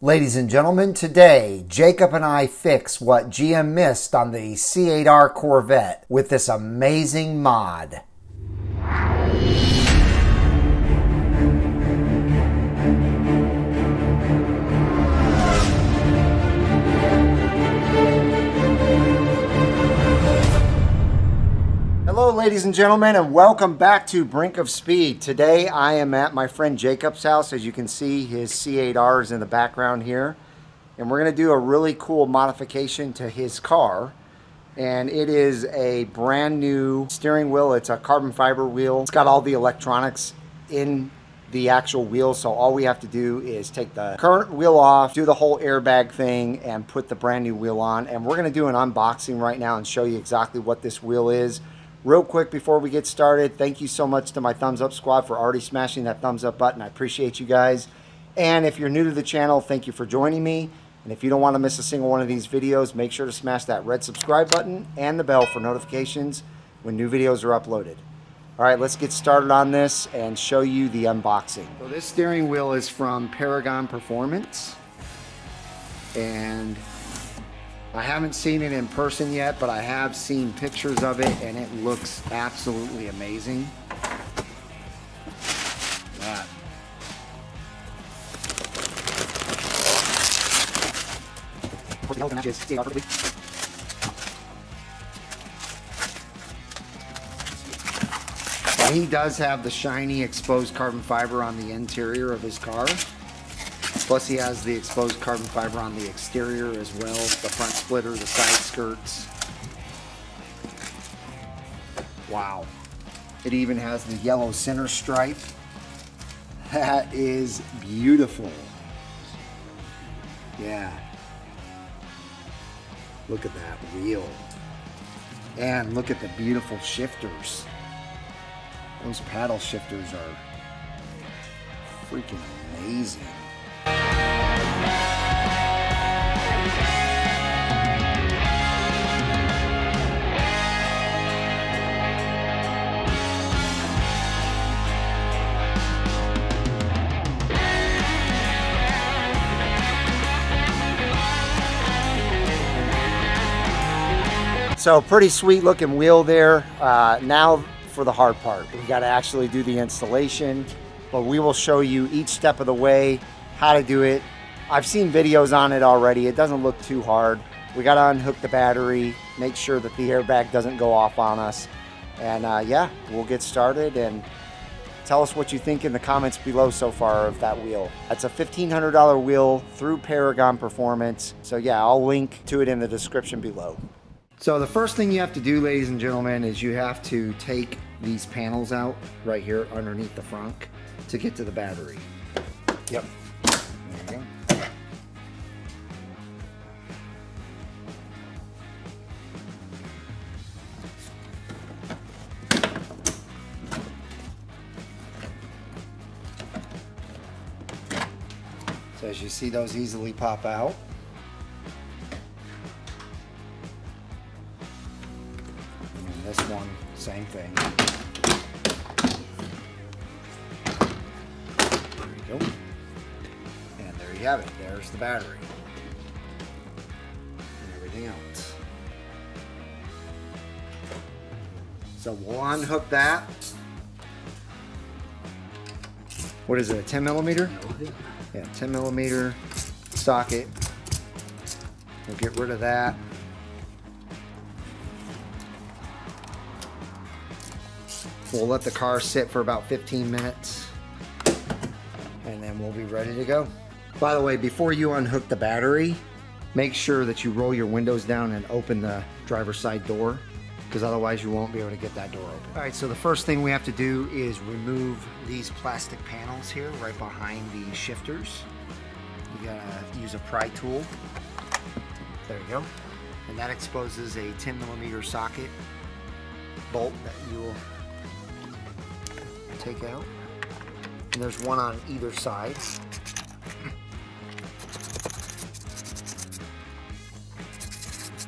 Ladies and gentlemen, today Jacob and I fix what GM missed on the C8R Corvette with this amazing mod. Hello ladies and gentlemen, and welcome back to Brink of Speed. Today I am at my friend Jacob's house. As you can see, his C8R is in the background here. And we're going to do a really cool modification to his car. And it is a brand new steering wheel. It's a carbon fiber wheel. It's got all the electronics in the actual wheel, so all we have to do is take the current wheel off, do the whole airbag thing, and put the brand new wheel on. And we're going to do an unboxing right now and show you exactly what this wheel is. Real quick before we get started, thank you so much to my Thumbs Up squad for already smashing that thumbs up button. I appreciate you guys. And if you're new to the channel, thank you for joining me. And if you don't want to miss a single one of these videos, make sure to smash that red subscribe button and the bell for notifications when new videos are uploaded. All right, let's get started on this and show you the unboxing. So this steering wheel is from Paragon Performance. And I haven't seen it in person yet, but I have seen pictures of it, and it looks absolutely amazing. That. He does have the shiny exposed carbon fiber on the interior of his car. Plus he has the exposed carbon fiber on the exterior as well, the front splitter, the side skirts. Wow. It even has the yellow center stripe. That is beautiful. Yeah. Look at that wheel. And look at the beautiful shifters. Those paddle shifters are freaking amazing. So pretty sweet looking wheel there. Now for the hard part. We got to actually do the installation, but we will show you each step of the way how to do it. I've seen videos on it already. It doesn't look too hard. We got to unhook the battery, make sure that the airbag doesn't go off on us. And yeah, we'll get started, and tell us what you think in the comments below so far of that wheel. That's a $1,500 wheel through Paragon Performance. So yeah, I'll link to it in the description below. So the first thing you have to do, ladies and gentlemen, is you have to take these panels out right here underneath the frunk to get to the battery. Yep. There you go. So as you see, those easily pop out. This one, same thing. There you go. And there you have it. There's the battery. And everything else. So we'll unhook that. What is it, a 10 millimeter? Yeah, 10 millimeter socket. We'll get rid of that. We'll let the car sit for about 15 minutes, and then we'll be ready to go. By the way, before you unhook the battery, make sure that you roll your windows down and open the driver's side door, because otherwise you won't be able to get that door open. All right, so the first thing we have to do is remove these plastic panels here right behind the shifters. You gotta use a pry tool. There you go. And that exposes a 10 millimeter socket bolt that you will take out, and there's one on either side.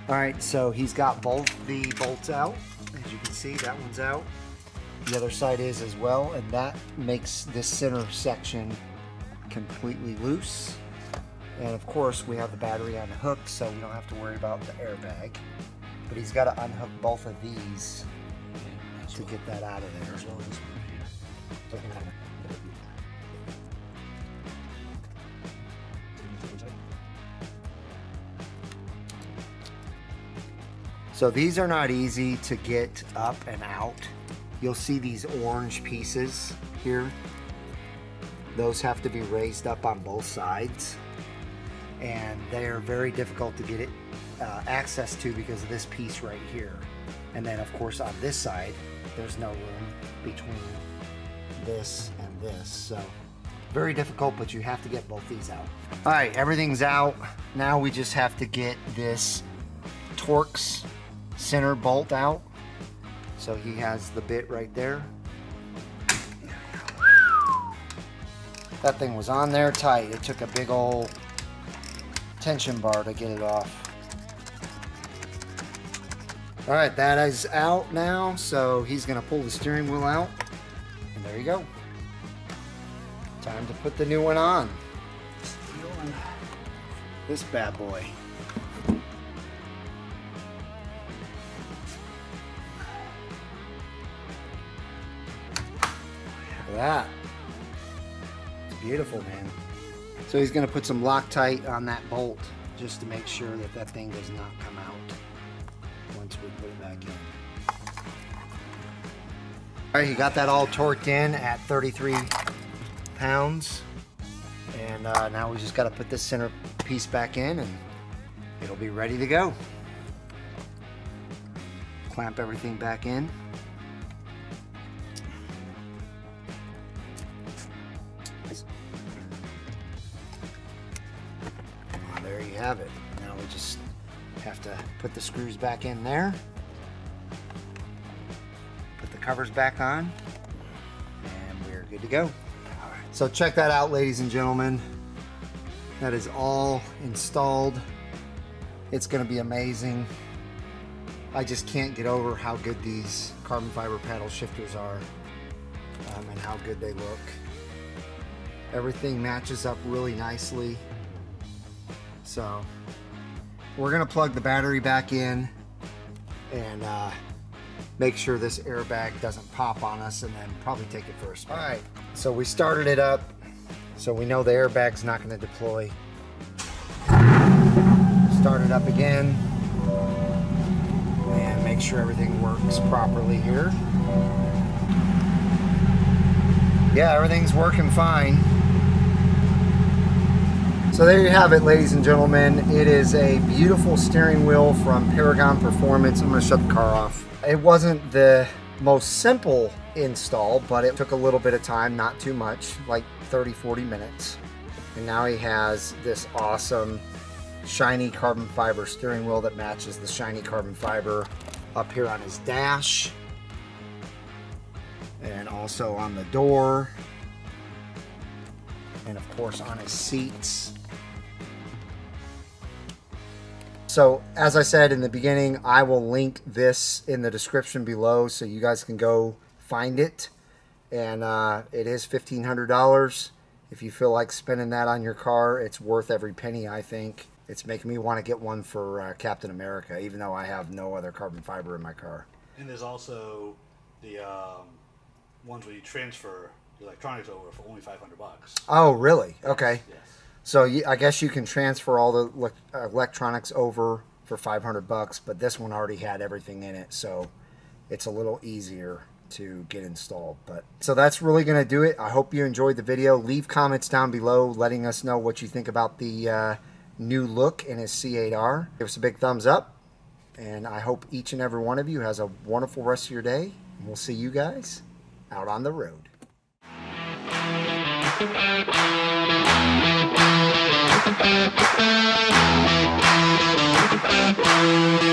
All right, so he's got both the bolts out. As you can see, that one's out. The other side is as well, and that makes this center section completely loose. And of course we have the battery on the hook, so we don't have to worry about the airbag. But he's got to unhook both of these to get that out of there. So these are not easy to get up and out. You'll see these orange pieces here. Those have to be raised up on both sides. And they are very difficult to get it access to because of this piece right here. And then of course on this side, there's no room between this and this. So very difficult, but you have to get both these out. All right, everything's out. Now we just have to get this Torx center bolt out. So he has the bit right there. That thing was on there tight. It took a big old tension bar to get it off. All right, that is out now. So he's gonna pull the steering wheel out, and there you go. Time to put the new one on. This bad boy. Look at that. It's beautiful, man. So he's going to put some Loctite on that bolt just to make sure that that thing does not come out once we put it back in. All right, he got that all torqued in at 33 pounds. And now we just got to put this center piece back in and it'll be ready to go. Clamp everything back in. There you have it. Now we just have to put the screws back in there. Put the covers back on. And we're good to go. All right. So check that out, ladies and gentlemen. That is all installed. It's going to be amazing. I just can't get over how good these carbon fiber paddle shifters are and how good they look. Everything matches up really nicely. So we're gonna plug the battery back in and make sure this airbag doesn't pop on us, and then probably take it for a spin. All right, so we started it up, so we know the airbag's not gonna deploy. Start it up again and make sure everything works properly here. Yeah, everything's working fine. So there you have it, ladies and gentlemen. It is a beautiful steering wheel from Paragon Performance. I'm gonna shut the car off. It wasn't the most simple install, but it took a little bit of time, not too much, like 30-40 minutes. And now he has this awesome shiny carbon fiber steering wheel that matches the shiny carbon fiber up here on his dash. And also on the door. And of course on his seats. So as I said in the beginning, I will link this in the description below so you guys can go find it. And it is $1,500. If you feel like spending that on your car, it's worth every penny, I think. It's making me want to get one for Captain America, even though I have no other carbon fiber in my car. And there's also the ones where you transfer your electronics over for only $500. Oh, really? Okay. Yes. So I guess you can transfer all the electronics over for $500, but this one already had everything in it, so it's a little easier to get installed. But so that's really going to do it. I hope you enjoyed the video. Leave comments down below letting us know what you think about the new look in his C8R. Give us a big thumbs up, and I hope each and every one of you has a wonderful rest of your day. And we'll see you guys out on the road. Thank you.